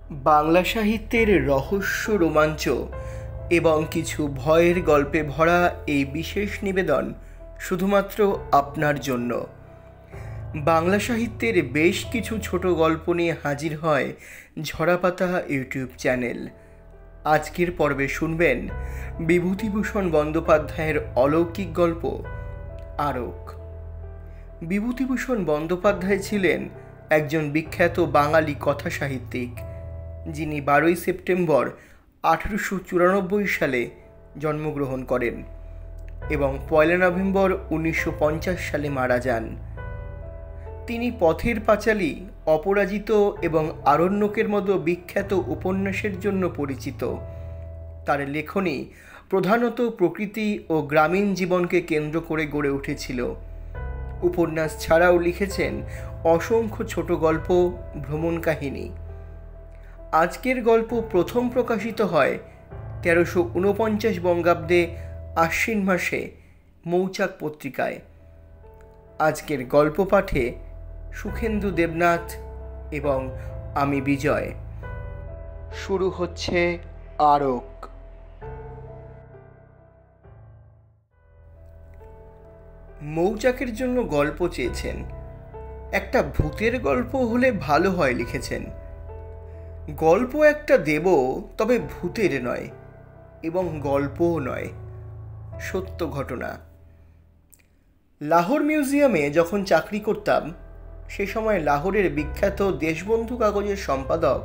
বাংলা সাহিত্যের রহস্য, রোমাঞ্চ এবং কিছু ভয়ের গল্পে ভরা এই বিশেষ নিবেদন শুধুমাত্র আপনার জন্য। বাংলা সাহিত্যের বেশ কিছু ছোট গল্প নিয়ে হাজির হয় ঝরাপাতা ইউটিউব চ্যানেল। আজকের পর্বে শুনবেন বিভূতিভূষণ বন্দ্যোপাধ্যায়ের অলৌকিক গল্প আরক। বিভূতিভূষণ বন্দ্যোপাধ্যায় ছিলেন একজন বিখ্যাত বাঙালি কথা সাহিত্যিক, যিনি 12ই সেপ্টেম্বর 1894 সালে জন্মগ্রহণ করেন এবং 1 নভেম্বর 1950 সালে মারা যান। তিনি পথের পাঁচালী, অপরাজিত এবং আরণ্যকের মতো বিখ্যাত উপন্যাসের জন্য পরিচিত। তার লেখনী প্রধানত প্রকৃতি ও গ্রামীণ জীবনকে কেন্দ্র করে গড়ে উঠেছিল। উপন্যাস ছাড়াও লিখেছেন অসংখ্য ছোট গল্প, ভ্রমণ কাহিনী। আজকের গল্প প্রথম প্রকাশিত হয় 1349 বঙ্গাব্দে আশ্বিন মাসে মৌচাক পত্রিকায়। আজকের গল্প পাঠে সুখেন্দু দেবনাথ এবং আমি বিজয়। শুরু হচ্ছে আরক। মৌচাকের জন্য গল্প চেয়েছেন। একটা ভূতের গল্প হলে ভালো হয় লিখেছেন। গল্প একটা দেব, তবে ভূতের নয় এবং গল্পও নয়, সত্য ঘটনা। লাহোর মিউজিয়ামে যখন চাকরি করতাম, সে সময় লাহোরের বিখ্যাত দেশবন্ধু কাগজের সম্পাদক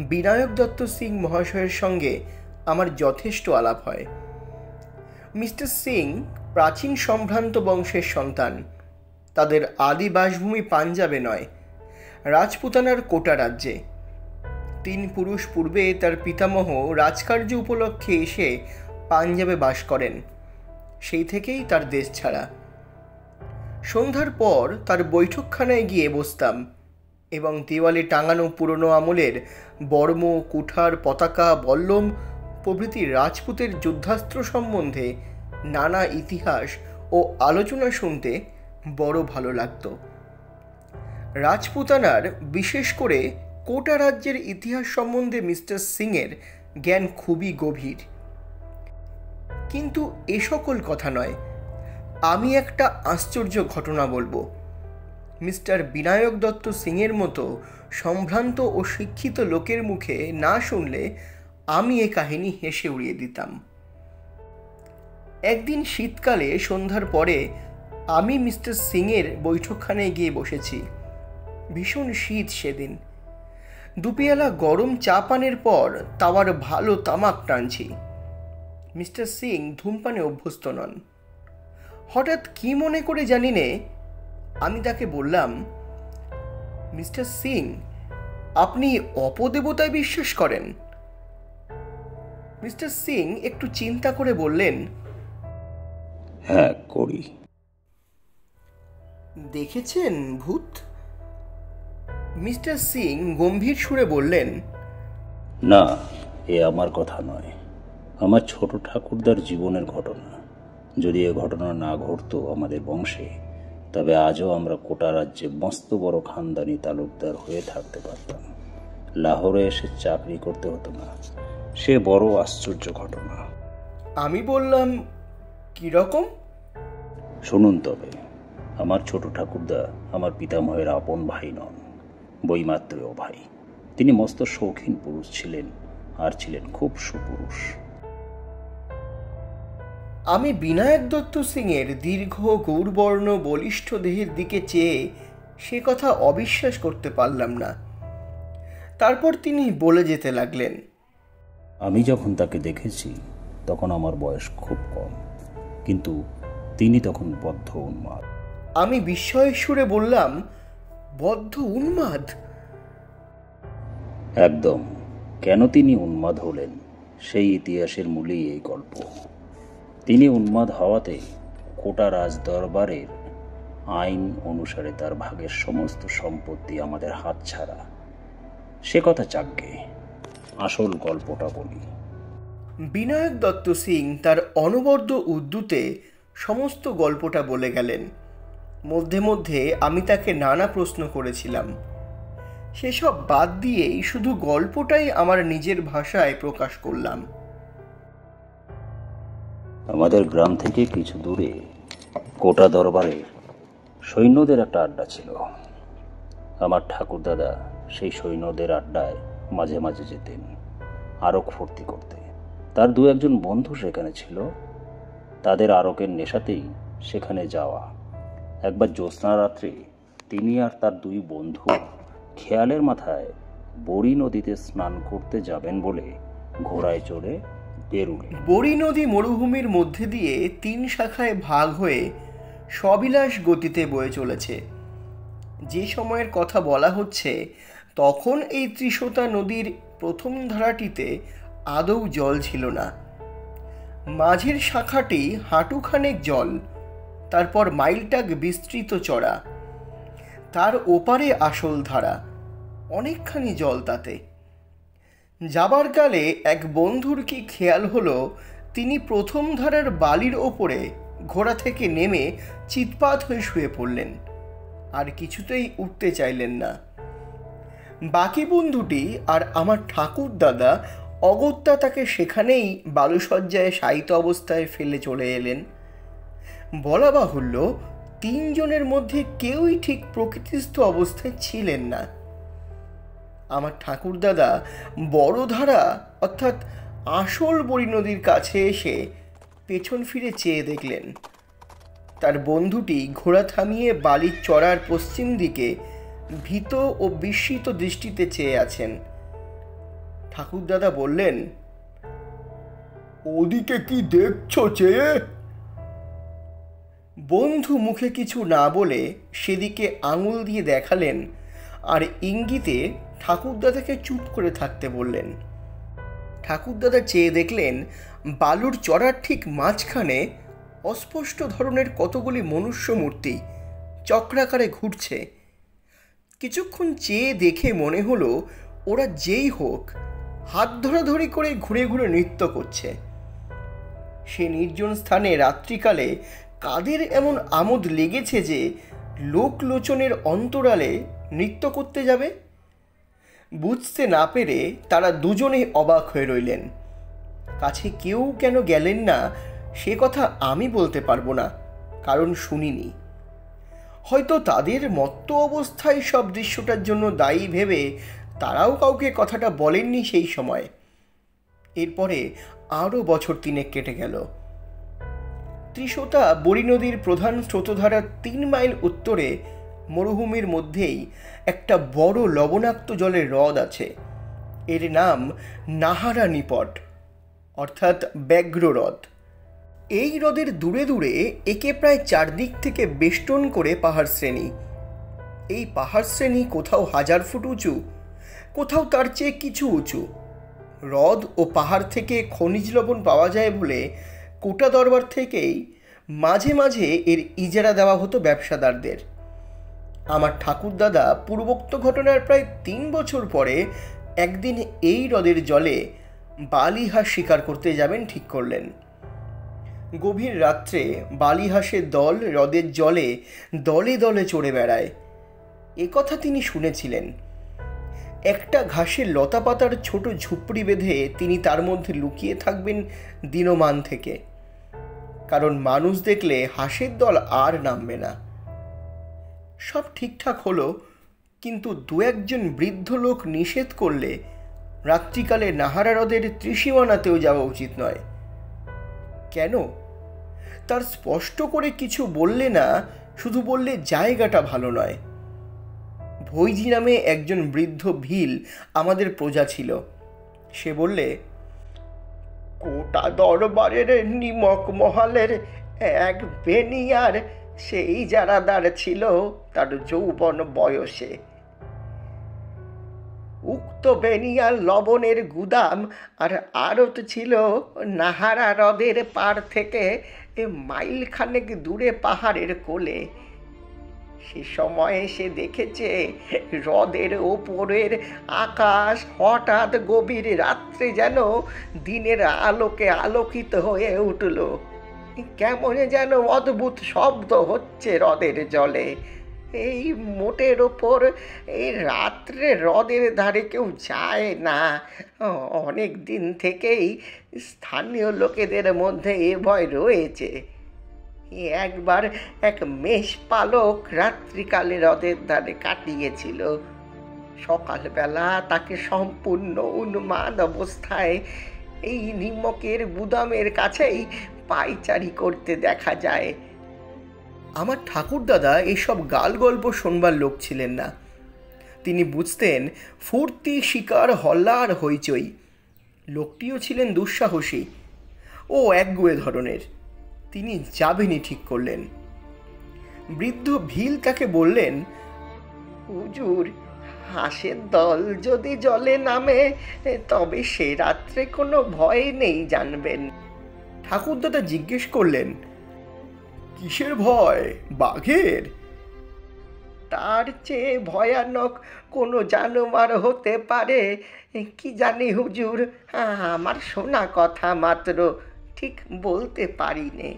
বিনায়ক দত্ত সিং মহাশয়ের সঙ্গে আমার যথেষ্ট আলাপ হয়। মিস্টার সিং প্রাচীন সম্ভ্রান্ত বংশের সন্তান। তাদের আদি বাসভূমি পাঞ্জাবে নয়, রাজপুতানার কোটা রাজ্যে। 3 পুরুষ পূর্বে তার পিতামহ রাজকার্য উপলক্ষে এসে পাঞ্জাবে বাস করেন। সেই থেকেই তার দেশ ছাড়া। সন্ধ্যার পর তার বৈঠকখানায় গিয়ে বসতাম এবং দেওয়ালে টাঙানো পুরনো আমলের বর্ম, কুঠার, পতাকা, বল্লম প্রভৃতি রাজপুতের যুদ্ধাস্ত্র সম্বন্ধে নানা ইতিহাস ও আলোচনা শুনতে বড় ভালো লাগত। রাজপুতানার, বিশেষ করে কোটা রাজ্যের ইতিহাস সম্বন্ধে মিস্টার সিংয়ের জ্ঞান খুবই গভীর। কিন্তু এ সকল কথা নয়, আমি একটা আশ্চর্য ঘটনা বলবো। মিস্টার বিনায়ক দত্ত সিংয়ের মতো সম্ভ্রান্ত ও শিক্ষিত লোকের মুখে না শুনলে আমি এ কাহিনী হেসে উড়িয়ে দিতাম। একদিন শীতকালে সন্ধ্যার পরে আমি মিস্টার সিংয়ের বৈঠকখানায় গিয়ে বসেছি। ভীষণ শীত সেদিন। দুপিয়ালা গরম চা পানের পর তাওয়ার ভালো তামাক টানছি। মিস্টার সিং ধূমপানে অভ্যস্ত নন। হঠাৎ কি মনে করে জানি নে, আমি তাকে বললাম, মিস্টার সিং, আপনি অপদেবতায় বিশ্বাস করেন? মিস্টার সিং একটু চিন্তা করে বললেন, হ্যাঁ, করি। দেখেছেন ভূত? মিস্টার সিং গম্ভীর সুরে বললেন, না, এ আমার কথা নয়, আমার ছোট ঠাকুরদার জীবনের ঘটনা। যদি এ ঘটনা না ঘটতো আমাদের বংশে, তবে আজও আমরা কোটা রাজ্যে মস্ত বড় খানদানি তালুকদার হয়ে থাকতে পারতাম। লাহোরে এসে চাকরি করতে হতো না। সে বড় আশ্চর্য ঘটনা। আমি বললাম, কিরকম? শুনুন তবে। আমার ছোট ঠাকুরদা আমার পিতামহের আপন ভাই নন, বৈমাত্রেয় ভাই। তিনি মস্ত শৌখিন পুরুষ ছিলেন, আর ছিলেন খুব সুপুরুষ। আমি বিনায়ক দত্ত সিংয়ের দীর্ঘ গৌরবর্ণ বলিষ্ঠ দেহের দিকে চেয়ে সে কথা অবিশ্বাস করতে পারলাম না। তারপর তিনি বলে যেতে লাগলেন, আমি যখন তাকে দেখেছি তখন আমার বয়স খুব কম, কিন্তু তিনি তখন বদ্ধ উন্মাদ। আমি বিস্ময়ের সুরে বললাম, বদ্ধ উন্মাদ? একদম। কেন তিনি উন্মাদ হলেন, সেই ইতিহাসের মূলেই এই গল্প। তিনি উন্মাদ হওয়াতে কোটা রাজ দরবারের আইন অনুসারে তার ভাগের সমস্ত সম্পত্তি আমাদের হাতছাড়া। সে কথা যাকগে, আসল গল্পটা বলি। বিনায়ক দত্ত সিং তার অনবদ্য উদ্যুতে সমস্ত গল্পটা বলে গেলেন। মধ্যে মধ্যে আমি তাকে নানা প্রশ্ন করেছিলাম। সেসব বাদ দিয়েই শুধু গল্পটাই আমার নিজের ভাষায় প্রকাশ করলাম। আমাদের গ্রাম থেকে কিছু দূরে কোটা দরবারের সৈন্যদের একটা আড্ডা ছিল। আমার ঠাকুরদাদা সেই সৈন্যদের আড্ডায় মাঝে মাঝে যেতেন আরক ফুর্তি করতে। তার দু একজন বন্ধু সেখানে ছিল, তাদের আরকের নেশাতেই সেখানে যাওয়া। একবার জ্যোৎস্না রাত্রে তিনি আর তার দুই বন্ধু খেয়ালের মাথায় বড়ি নদীতে স্নান করতে যাবেন বলে ঘোড়ায় চড়ে বেরুলেন। বড়ি নদী মরুভূমির মধ্যে দিয়ে 3 শাখায় ভাগ হয়ে সবিলাস গতিতে বয়ে চলেছে। যে সময়ের কথা বলা হচ্ছে তখন এই ত্রিশোতা নদীর প্রথম ধারাটিতে আদৌ জল ছিল না। মাঝের শাখাটি হাঁটুখানেক জল, তারপর মাইলটাক বিস্তৃত চড়া, তার ওপারে আসল ধারা, অনেকখানি জল তাতে। যাবার কালে এক বন্ধুর কি খেয়াল হলো, তিনি প্রথম ধারার বালির ওপরে ঘোড়া থেকে নেমে চিৎপাত হয়ে শুয়ে পড়লেন, আর কিছুতেই উঠতে চাইলেন না। বাকি বন্ধুটি আর আমার ঠাকুর দাদা অগত্যা তাকে সেখানেই বালুসজ্জায় শায়িত অবস্থায় ফেলে চলে এলেন। বলা বাহুল্য, 3 জনের মধ্যে কেউই ঠিক প্রকৃতিস্থ অবস্থায় ছিলেন না। আমার ঠাকুরদাদা বড় ধারা অর্থাৎ আসল বড়ি নদীর কাছে এসে পেছন ফিরে চেয়ে দেখলেন তার বন্ধুটি ঘোড়া থামিয়ে বালির চড়ার পশ্চিম দিকে ভীত ও বিস্মিত দৃষ্টিতে চেয়ে আছেন। ঠাকুরদাদা বললেন, ওদিকে কি দেখছো চেয়ে? বন্ধু মুখে কিছু না বলে সেদিকে আঙুল দিয়ে দেখালেন আর ইঙ্গিতে ঠাকুরদাদাকে চুপ করে থাকতে বললেন। ঠাকুরদাদা চেয়ে দেখলেন বালুর চড়ার ঠিক মাঝখানে অস্পষ্ট ধরনের কতগুলি মনুষ্য মূর্তি চক্রাকারে ঘুরছে। কিছুক্ষণ চেয়ে দেখে মনে হলো ওরা যেই হোক হাত ধরাধরি করে ঘুরে ঘুরে নৃত্য করছে। সে নির্জন স্থানে রাত্রিকালে কাদের এমন আমোদ লেগেছে যে লোকলোচনের অন্তরালে নৃত্য করতে যাবে? বুঝতে না পেরে তারা দুজনে অবাক হয়ে রইলেন। কাছে কেউ কেন গেলেন না সে কথা আমি বলতে পারবো না, কারণ শুনিনি। হয়তো তাদের মত্ত অবস্থায় সব দৃশ্যটার জন্য দায়ী ভেবে তারাও কাউকে কথাটা বলেননি সেই সময়। এরপরে আরও বছর 3 কেটে গেল। ত্রিশোতা বড়ি নদীর প্রধান স্রোতধারার 3 মাইল উত্তরে মরুভূমির মধ্যেই একটা বড় লবণাক্ত জলের হ্রদ আছে। এর নাম নাহারা নিপট অর্থাৎ ব্যাঘ্র হ্রদ। এই হ্রদের দূরে দূরে একে প্রায় 4 দিক থেকে বেষ্টন করে পাহাড় শ্রেণী। এই পাহাড় শ্রেণী কোথাও 1000 ফুট উঁচু, কোথাও তার চেয়ে কিছু উঁচু। হ্রদ ও পাহাড় থেকে খনিজ লবণ পাওয়া যায় বলে কোটা দরবার থেকেই মাঝে মাঝে এর ইজারা দেওয়া হতো ব্যবসাদারদের। আমার ঠাকুরদাদা পূর্বোক্ত ঘটনার প্রায় 3 বছর পরে একদিন এই হ্রদের জলে বালিহাঁস শিকার করতে যাবেন ঠিক করলেন। গভীর রাত্রে বালিহাঁসের দল হ্রদের জলে দলে দলে চড়ে বেড়ায়, এ কথা তিনি শুনেছিলেন। একটা ঘাসের লতাপাতার ছোট ঝুপড়ি বেঁধে তিনি তার মধ্যে লুকিয়ে থাকবেন দিনমান থেকে, কারণ মানুষ দেখলে হাঁসের দল আর নামবে না। সব ঠিকঠাক হলো, কিন্তু 2-1 বৃদ্ধ লোক নিষেধ করলে রাত্রিকালে নাহারা হ্রদের ত্রিসীমানাতেও যাওয়া উচিত নয়। কেন? তার স্পষ্ট করে কিছু বললে না, শুধু বললে জায়গাটা ভালো নয়। ভৈজি নামে একজন বৃদ্ধ ভিল আমাদের প্রজা ছিল। সে বললে, কোটা দরবারের নিমক মহলের এক বেনিয়ার সেই জারাদার ছিল তার যৌবন বয়সে। উক্ত বেনিয়ার লবণের গুদাম আর আড়ত ছিল নাহারা হ্রদের পার থেকে মাইল খানেক দূরে পাহাড়ের কোলে। সে সময়ে সে দেখেছে হ্রদের ওপরের আকাশ হঠাৎ গভীর রাত্রে যেন দিনের আলোকে আলোকিত হয়ে উঠল। কেমন যেন অদ্ভুত শব্দ হচ্ছে হ্রদের জলে, এই মোটের ওপর এই রাত্রে হ্রদের ধারে কেউ যায় না। অনেক দিন থেকেই স্থানীয় লোকেদের মধ্যে এ ভয় রয়েছে। একবার এক মেষ পালক রাত্রিকালে হ্রদের ধারে কাটিয়েছিল। সকালবেলা তাকে সম্পূর্ণ উন্মাদ অবস্থায় এই নিমকের গুদামের কাছেই পায়চারি করতে দেখা যায়। আমার ঠাকুরদাদা এইসব গাল গল্প শোনবার লোক ছিলেন না। তিনি বুঝতেন ফুর্তি, শিকার, হল্লা আর হইচই। লোকটিও ছিলেন দুঃসাহসী ও একগুঁয়ে ধরনের। তিনি যাবেনই ঠিক করলেন। বৃদ্ধ ভিল তাকে বললেন, হুজুর, হাঁসের দল যদি জলে নামে তবে সে রাত্রে কোনো ভয় নেই জানবেন। ঠাকুরদাদা জিজ্ঞেস করলেন, কিসের ভয়? বাঘের? তার চেয়ে ভয়ানক কোনো জানোয়ার হতে পারে কি জানি হুজুর, আমার শোনা কথা মাত্র, ঠিক বলতে পারি নে।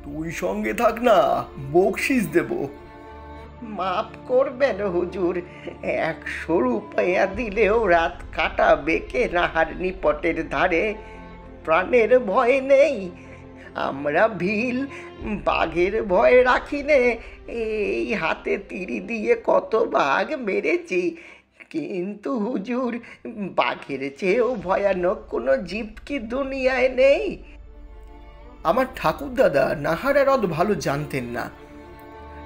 তুই সঙ্গে থাক না, বকশিস দেব। মাফ করবেন হুজুর, 100 রুপয়া দিলেও রাত কাটাবে কে নাহার নিপটের ধারে? প্রাণের ভয় নেই। আমরা ভিল বাঘের ভয় রাখি নে। এই হাতে তিরি দিয়ে কত বাঘ মেরেছি, কিন্তু হুজুর, বাঘের চেয়েও ভয়ানক কোনো জীব কি দুনিয়ায় নেই? আমার ঠাকুরদাদা নাহারা হ্রদ ভালো জানতেন না।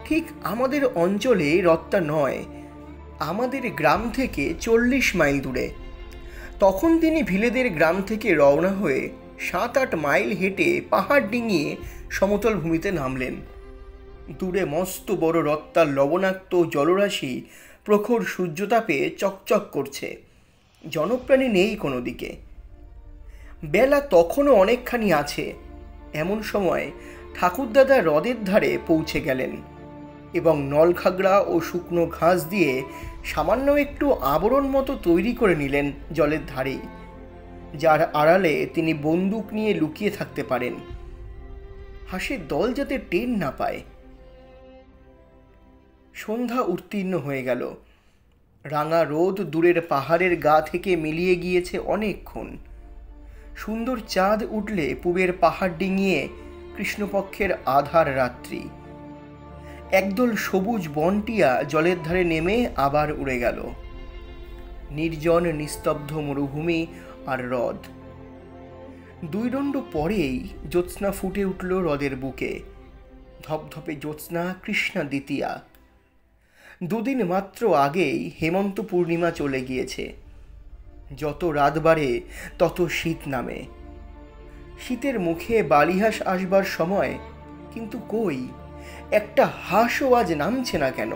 ঠিক আমাদের অঞ্চলে হ্রদটা নয়, আমাদের গ্রাম থেকে 40 মাইল দূরে। তখন তিনি ভিলেদের গ্রাম থেকে রওনা হয়ে 7-8 মাইল হেঁটে পাহাড় ডিঙিয়ে সমতল ভূমিতে নামলেন। দূরে মস্ত বড় হ্রদটার লবণাক্ত জলরাশি প্রখর সূর্যতাপে চকচক করছে। জনপ্রাণী নেই কোনো দিকে। বেলা তখনও অনেকখানি আছে। এমন সময় ঠাকুরদাদা হ্রদের ধারে পৌঁছে গেলেন এবং নলখাগড়া ও শুকনো ঘাস দিয়ে সামান্য একটু আবরণ মতো তৈরি করে নিলেন জলের ধারেই, যার আড়ালে তিনি বন্দুক নিয়ে লুকিয়ে থাকতে পারেন, হাঁসের দল যাতে টের না পায়। সন্ধ্যা উত্তীর্ণ হয়ে গেল। রাঙা রোদ দূরের পাহাড়ের গা থেকে মিলিয়ে গিয়েছে অনেকক্ষণ। সুন্দর চাঁদ উঠলে পূবের পাহাড় ডিঙিয়ে কৃষ্ণপক্ষের আধার রাত্রি। একদল সবুজ বনটিয়া জলের ধারে নেমে আবার উড়ে গেল। নির্জন নিস্তব্ধ মরুভূমি আর হ্রদ। 2 দণ্ড পরেই জ্যোৎস্না ফুটে উঠল হ্রদের বুকে। ধপধপে জ্যোৎস্না, কৃষ্ণা দ্বিতীয়া। 2 দিন মাত্র আগেই হেমন্ত পূর্ণিমা চলে গিয়েছে। যত রাত বাড়ে তত শীত নামে। শীতের মুখে বালিহাঁস আসবার সময়, কিন্তু কই, একটা হাঁসও আজ নামছে না কেন?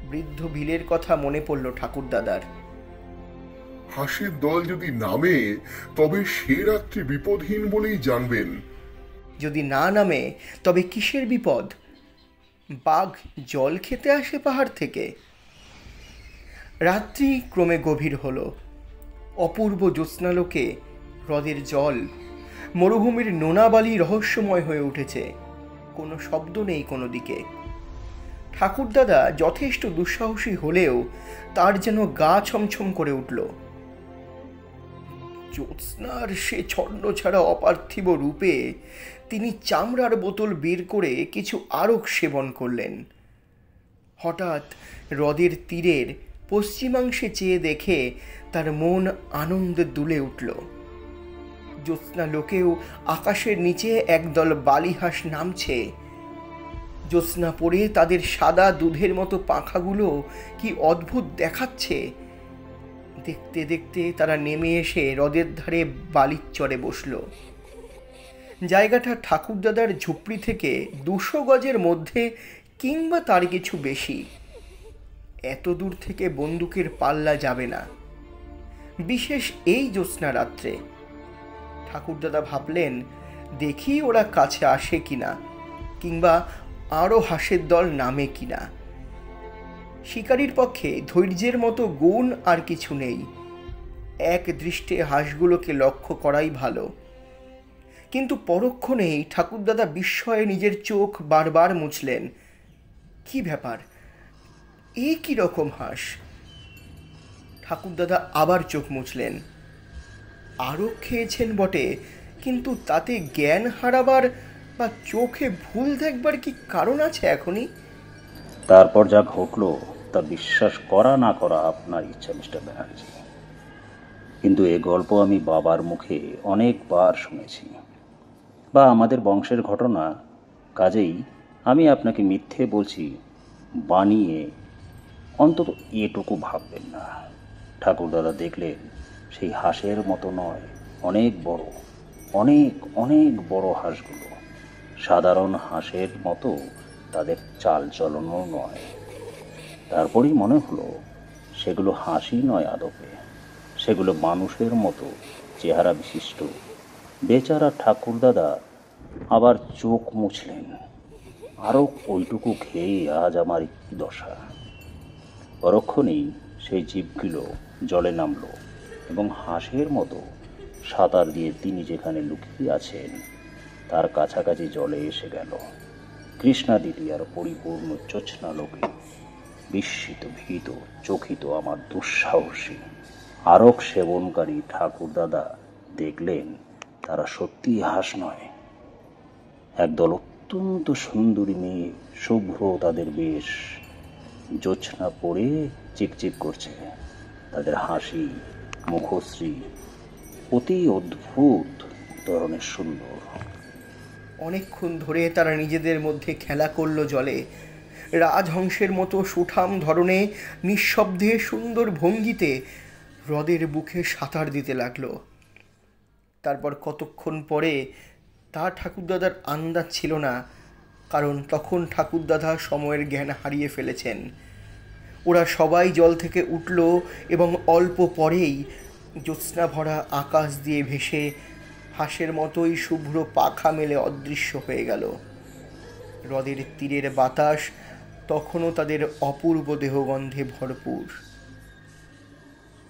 বৃদ্ধ ভিলের কথা মনে পড়ল ঠাকুরদাদার। হাঁসের দল যদি নামে তবে সে রাত্রি বিপদহীন বলেই জানবেন। যদি না নামে তবে কিসের বিপদ? বাঘ জল খেতে আসে পাহাড় থেকে। রাত্রি ক্রমে গভীর হলো। অপূর্ব জ্যোৎস্নালোকে হ্রদের জল, মরুভূমির নোনাবালি রহস্যময় হয়ে উঠেছে। কোনো শব্দ নেই কোনো দিকে। ঠাকুরদাদা যথেষ্ট দুঃসাহসী হলেও তার যেন গা ছমছম করে উঠল। জ্যোৎস্নার সে ছন্ন ছাড়া অপার্থিব রূপে তিনি চামড়ার বোতল বের করে কিছু আরক সেবন করলেন। হঠাৎ হ্রদের তীরের পশ্চিমাংশে চেয়ে দেখে তার মন আনন্দে দুলে উঠল। জ্যোৎস্না লোকেও আকাশের নিচে একদল বালিহাঁস নামছে। জ্যোৎস্না পড়ে তাদের সাদা দুধের মতো পাখাগুলো কি অদ্ভুত দেখাচ্ছে। দেখতে দেখতে তারা নেমে এসে হ্রদের ধারে বালির চরে বসল। জায়গাটা ঠাকুরদাদার ঝুপড়ি থেকে 200 গজের মধ্যে কিংবা তার কিছু বেশি। এত দূর থেকে বন্দুকের পাল্লা যাবে না, বিশেষ এই জ্যোৎস্না রাত্রে। ঠাকুরদাদা ভাবলেন, দেখি ওরা কাছে আসে কিনা, কিংবা আরও হাঁসের দল নামে কিনা। শিকারীর পক্ষে ধৈর্যের মতো গুণ আর কিছু নেই। এক দৃষ্টে হাঁসগুলোকে লক্ষ্য করাই ভালো। কিন্তু পরক্ষণেই ঠাকুরদাদা বিস্ময়ে নিজের চোখ বারবার মুছলেন। কি ব্যাপার, এ কি রকম হাঁস? ঠাকুরদাদা আবার চোখ মুছলেন। আরও খেয়েছেন বটে, কিন্তু তাতে জ্ঞান হারাবার বা চোখে ভুল দেখবার কি কারণ আছে এখনই? তারপর যা ঘটলো তা বিশ্বাস করা না করা আপনার ইচ্ছা মিস্টার ব্যানার্জি, কিন্তু এ গল্প আমি বাবার মুখে অনেকবার শুনেছি, বা আমাদের বংশের ঘটনা, কাজেই আমি আপনাকে মিথ্যে বলছি বানিয়ে অন্তত এটুকু ভাববেন না। ঠাকুরদাদা দেখলেন সেই হাঁসের মতো নয়, অনেক বড়, অনেক অনেক বড় হাঁসগুলো। সাধারণ হাঁসের মতো তাদের চাল চলনও নয়। তারপরই মনে হলো সেগুলো হাসি নয় আদপে, সেগুলো মানুষের মতো চেহারা বিশিষ্ট। বেচারা ঠাকুরদাদা আবার চোখ মুছলেন। আরও ওইটুকু খেয়ে আজ আমার কি দশা। পরক্ষণেই সেই জীবগুলো জলে নামলো এবং হাঁসের মতো সাঁতার দিয়ে তিনি যেখানে লুকিয়ে আছেন তার কাছাকাছি জলে এসে গেল। কৃষ্ণা দিদি আর পরিপূর্ণ জ্যোৎস্না লোকে বিস্মিত, ভীত, চকিত আমার দুঃসাহসী আরক সেবনকারী ঠাকুরদাদা দেখলেন তারা সত্যিই হাঁস নয়, একদল অত্যন্ত সুন্দরী মেয়ে, শুভ্র তাদের বেশ, জ্যোৎস্না পড়ে চিকচিক করছে। তাদের হাসি, মুখশ্রী অতি অদ্ভুত ধরনের সুন্দর। অনেকক্ষণ ধরে তারা নিজেদের মধ্যে খেলা করল জলে। রাজহংসের মতো সুঠাম ধরনে নিঃশব্দে সুন্দর ভঙ্গিতে হ্রদের বুকে সাঁতার দিতে লাগলো। তারপর কতক্ষণ পরে তা ঠাকুরদাদার আন্দাজ ছিল না, কারণ তখন ঠাকুরদাদা সময়ের জ্ঞান হারিয়ে ফেলেছেন। ওরা সবাই জল থেকে উঠল এবং অল্প পরেই জ্যোৎস্না ভরা আকাশ দিয়ে ভেসে হাঁসের মতোই শুভ্র পাখা মেলে অদৃশ্য হয়ে গেল। হ্রদের তীরের বাতাস তখনও তাদের অপূর্ব দেহগন্ধে ভরপুর।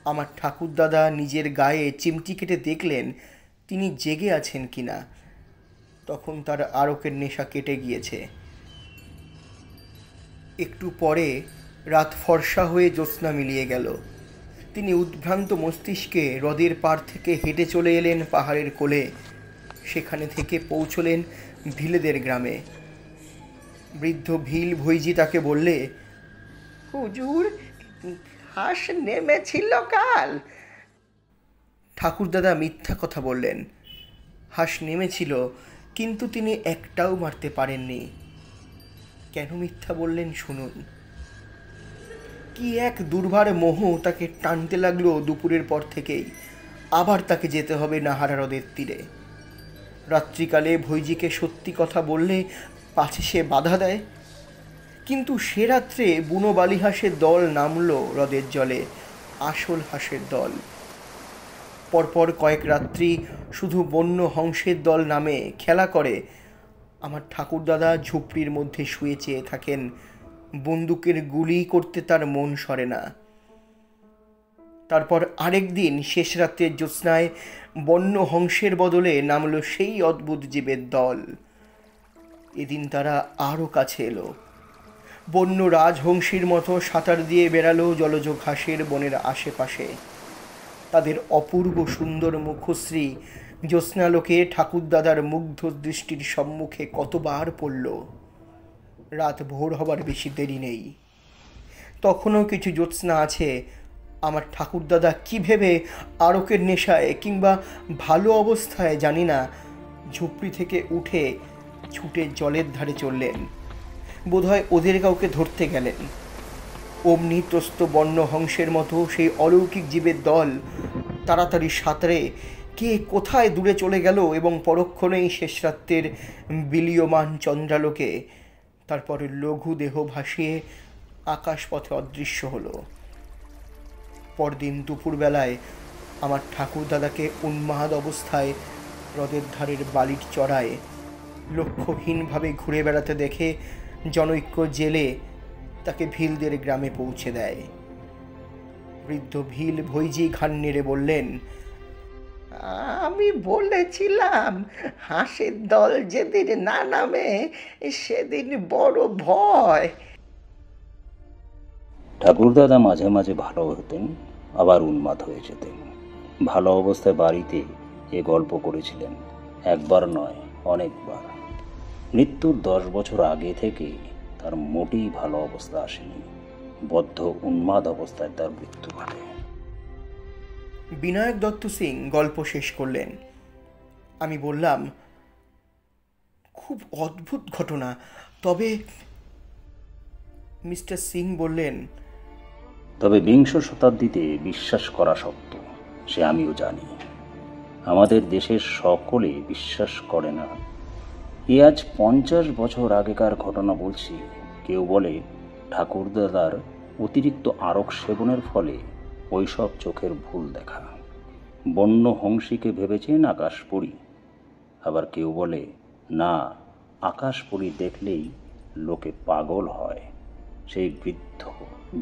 আমার ঠাকুরদাদা নিজের গায়ে চিমটি কেটে দেখলেন তিনি জেগে আছেন কিনা। তখন তার আরকের নেশা কেটে গিয়েছে। একটু পরে রাত ফর্সা হয়ে জ্যোৎস্না মিলিয়ে গেল। তিনি উদ্ভ্রান্ত মস্তিষ্কে হ্রদের পাড় থেকে হেঁটে চলে এলেন পাহাড়ের কোলে। সেখানে থেকে পৌঁছলেন ভিলেদের গ্রামে। বৃদ্ধ ভিল ভৈজি তাকে বললে, হুজুর, হাঁস নেমেছিল কাল। ঠাকুরদাদা মিথ্যা কথা বললেন। হাঁস নেমেছিল, কিন্তু তিনি একটাও মারতে পারেননি। কেন মিথ্যা বললেন শুনুন। কি এক দুর্বার মোহ তাকে টানতে লাগলো দুপুরের পর থেকেই। আবার তাকে যেতে হবে নাহারা হ্রদের তীরে। রাত্রিকালে ভৈজিকে সত্যি কথা বললে পাছে সে বাধা দেয়। কিন্তু সে রাত্রে বুনো বালি হাঁসের দল নামলো হ্রদের জলে, আসল হাঁসের দল। পরপর কয়েক রাত্রি শুধু বন্য হংসের দল নামে খেলা করে। আমার ঠাকুরদাদা ঝুপড়ির মধ্যে শুয়ে চেয়ে থাকেন। বন্দুকের গুলি করতে তার মন সরে না। তারপর আরেক দিন শেষ রাত্রের জ্যোৎস্নায় বন্য হংসের বদলে নামলো সেই অদ্ভুত জীবের দল। এদিন তারা আরও কাছে এলো। বন্য রাজহংসীর মতো সাঁতার দিয়ে বেড়ালো জলজ ঘাসের বনের আশেপাশে। তাদের অপূর্ব সুন্দর মুখশ্রী জ্যোৎস্নালোকে ঠাকুরদাদার মুগ্ধ দৃষ্টির সম্মুখে কতবার পড়ল। রাত ভোর হবার বেশি দেরি নেই। তখনও কিছু জ্যোৎস্না আছে। আমার ঠাকুরদাদা কী ভেবে আরকের নেশায় কিংবা ভালো অবস্থায় জানি না ঝুপড়ি থেকে উঠে ছুটে জলের ধারে চললেন। বোধহয় ওদের কাউকে ধরতে গেলেন। অমনি ত্রস্ত বন্য হংসের মতো সেই অলৌকিক জীবের দল তাড়াতাড়ি সাঁতরে কে কোথায় দূরে চলে গেল এবং পরক্ষণেই শেষ রাত্রের বিলীয়মান চন্দ্রালোকে তারপর লঘু দেহ ভাসিয়ে আকাশপথে অদৃশ্য হলো। পরদিন দুপুরবেলায় আমার ঠাকুরদাদাকে উন্মাদ অবস্থায় হ্রদের ধারের বালির চড়ায় লক্ষ্যহীনভাবে ঘুরে বেড়াতে দেখে জনৈক্য জেলে তাকে ভিলদের গ্রামে পৌঁছে দেয়। বৃদ্ধ ভিল ভৈজি ঘান নেড়ে বললেন, আমি বলেছিলাম হাঁসের দল যেদিন না নামে সেদিন বড় ভয়। ঠাকুরদাদা মাঝে মাঝে ভালো হতেন, আবার উন্মাদ হয়ে যেতেন। ভালো অবস্থায় বাড়িতে এ গল্প করেছিলেন, একবার নয় অনেকবার। মৃত্যুর 10 বছর আগে থেকে তার মোটেই ভালো অবস্থা আসেনি। বদ্ধ উন্মাদ অবস্থায় তার মৃত্যু ঘটে। বিনায়ক দত্ত সিং গল্প শেষ করলেন। আমি বললাম, খুব অদ্ভুত ঘটনা, তবে মিস্টার সিং বললেন, তবে বিংশ শতাব্দীতে বিশ্বাস করা শক্ত, সে আমিও জানি। আমাদের দেশের সকলে বিশ্বাস করে না। এ আজ 50 বছর আগেকার ঘটনা বলছি। কেউ বলে ঠাকুরদাদার অতিরিক্ত আরক সেবনের ফলে ওইসব চোখের ভুল দেখা। বন্য হংসীকে ভেবেছেন আকাশপুরী। আবার কেউ বলে না, আকাশপুরী দেখলেই লোকে পাগল হয়। সেই বৃদ্ধ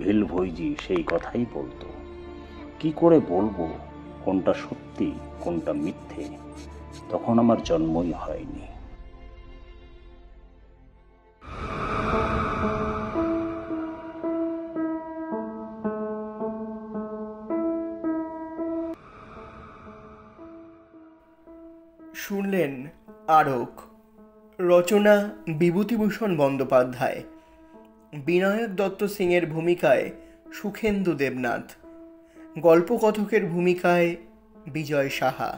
ভিলভৈজি সেই কথাই বলতো। কি করে বলবো কোনটা সত্যি কোনটা মিথ্যে? তখন আমার জন্মই হয়নি। শুনলেন আরক, রচনা বিভূতিভূষণ বন্দ্যোপাধ্যায়, বিনায়ক দত্ত সিংয়ের ভূমিকায় সুখেন্দু দেবনাথ, গল্পকথকের ভূমিকায় বিজয় সাহা,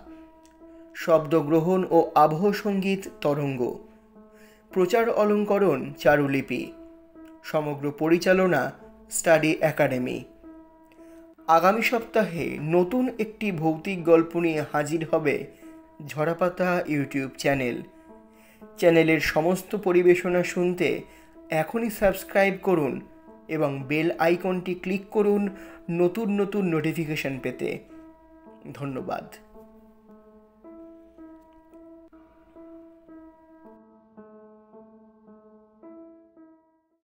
শব্দগ্রহণ ও আবহ সঙ্গীত তরঙ্গ, প্রচার অলঙ্করণ চারুলিপি, সমগ্র পরিচালনা স্টাডি একাডেমি। আগামী সপ্তাহে নতুন একটি ভৌতিক গল্প নিয়ে হাজির হবে ঝরাপাতা ইউটিউব চ্যানেলের সমস্ত পরিবেশনা শুনতে এখনই সাবস্ক্রাইব করুন এবং বেল আইকনটি ক্লিক করুন নতুন নতুন নোটিফিকেশন পেতে। ধন্যবাদ।